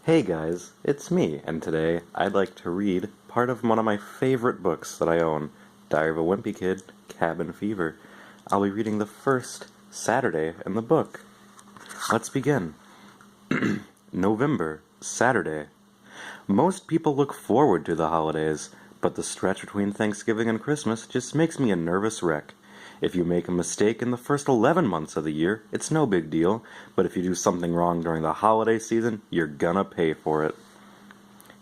Hey guys, it's me, and today I'd like to read part of one of my favorite books that I own, Diary of a Wimpy Kid, Cabin Fever. I'll be reading the first Saturday in the book. Let's begin. November, Saturday. Most people look forward to the holidays, but the stretch between Thanksgiving and Christmas just makes me a nervous wreck. If you make a mistake in the first 11 months of the year, it's no big deal, but if you do something wrong during the holiday season, you're gonna pay for it.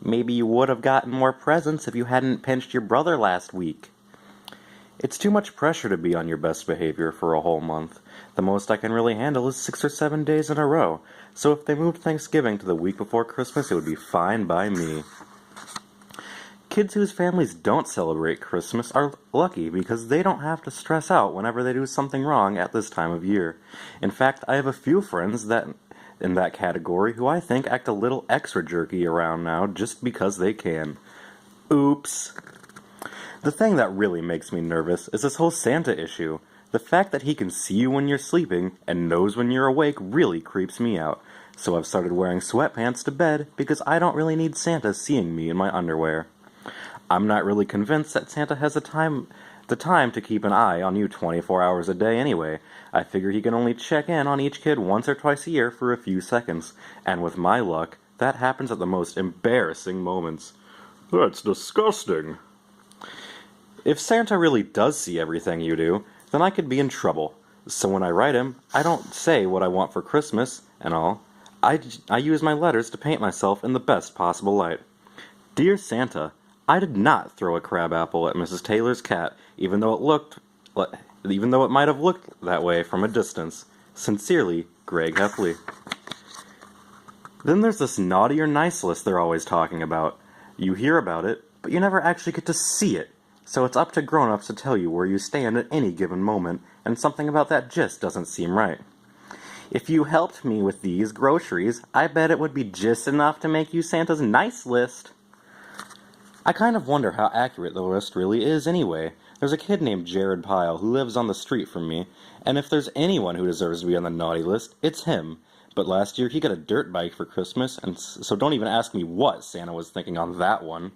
Maybe you would have gotten more presents if you hadn't pinched your brother last week. It's too much pressure to be on your best behavior for a whole month. The most I can really handle is 6 or 7 days in a row, so if they moved Thanksgiving to the week before Christmas, it would be fine by me. Kids whose families don't celebrate Christmas are lucky because they don't have to stress out whenever they do something wrong at this time of year. In fact, I have a few friends in that category who I think act a little extra jerky around now just because they can. Oops. The thing that really makes me nervous is this whole Santa issue. The fact that he can see you when you're sleeping and knows when you're awake really creeps me out. So I've started wearing sweatpants to bed because I don't really need Santa seeing me in my underwear. I'm not really convinced that Santa has the time to keep an eye on you 24 hours a day anyway. I figure he can only check in on each kid once or twice a year for a few seconds, and with my luck, that happens at the most embarrassing moments. That's disgusting. If Santa really does see everything you do, then I could be in trouble. So when I write him, I don't say what I want for Christmas and all. I use my letters to paint myself in the best possible light. Dear Santa, I did not throw a crabapple at Mrs. Taylor's cat, even though it might have looked that way from a distance. Sincerely, Greg Heffley. Then there's this naughty or nice list they're always talking about. You hear about it, but you never actually get to see it. So it's up to grown-ups to tell you where you stand at any given moment, and something about that just doesn't seem right. If you helped me with these groceries, I bet it would be just enough to make you Santa's nice list. I kind of wonder how accurate the list really is anyway. There's a kid named Jared Pyle who lives on the street from me, and if there's anyone who deserves to be on the naughty list, it's him. But last year he got a dirt bike for Christmas, and so don't even ask me what Santa was thinking on that one.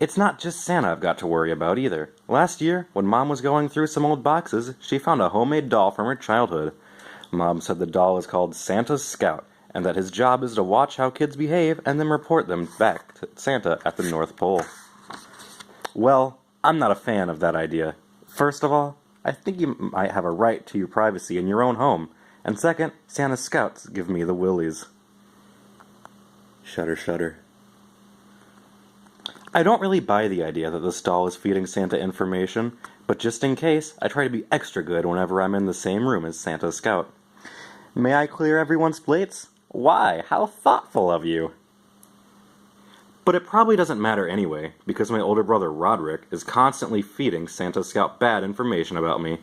It's not just Santa I've got to worry about either. Last year, when Mom was going through some old boxes, she found a homemade doll from her childhood. Mom said the doll is called Santa's Scout, and that his job is to watch how kids behave and then report them back to Santa at the North Pole. Well, I'm not a fan of that idea. First of all, I think you might have a right to your privacy in your own home. And second, Santa's Scouts give me the willies. Shudder, shudder. I don't really buy the idea that this doll is feeding Santa information, but just in case, I try to be extra good whenever I'm in the same room as Santa's Scout. May I clear everyone's plates? Why? How thoughtful of you. But it probably doesn't matter anyway, because my older brother Roderick is constantly feeding Santa Scout bad information about me.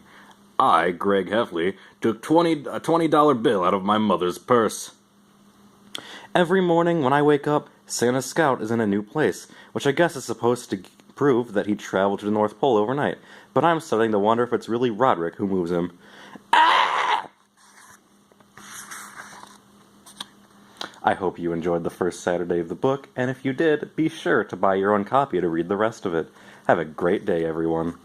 I, Greg Heffley, took a $20 bill out of my mother's purse. Every morning when I wake up, Santa Scout is in a new place, which I guess is supposed to prove that he traveled to the North Pole overnight, but I'm starting to wonder if it's really Roderick who moves him. I hope you enjoyed the first Saturday of the book, and if you did, be sure to buy your own copy to read the rest of it. Have a great day, everyone.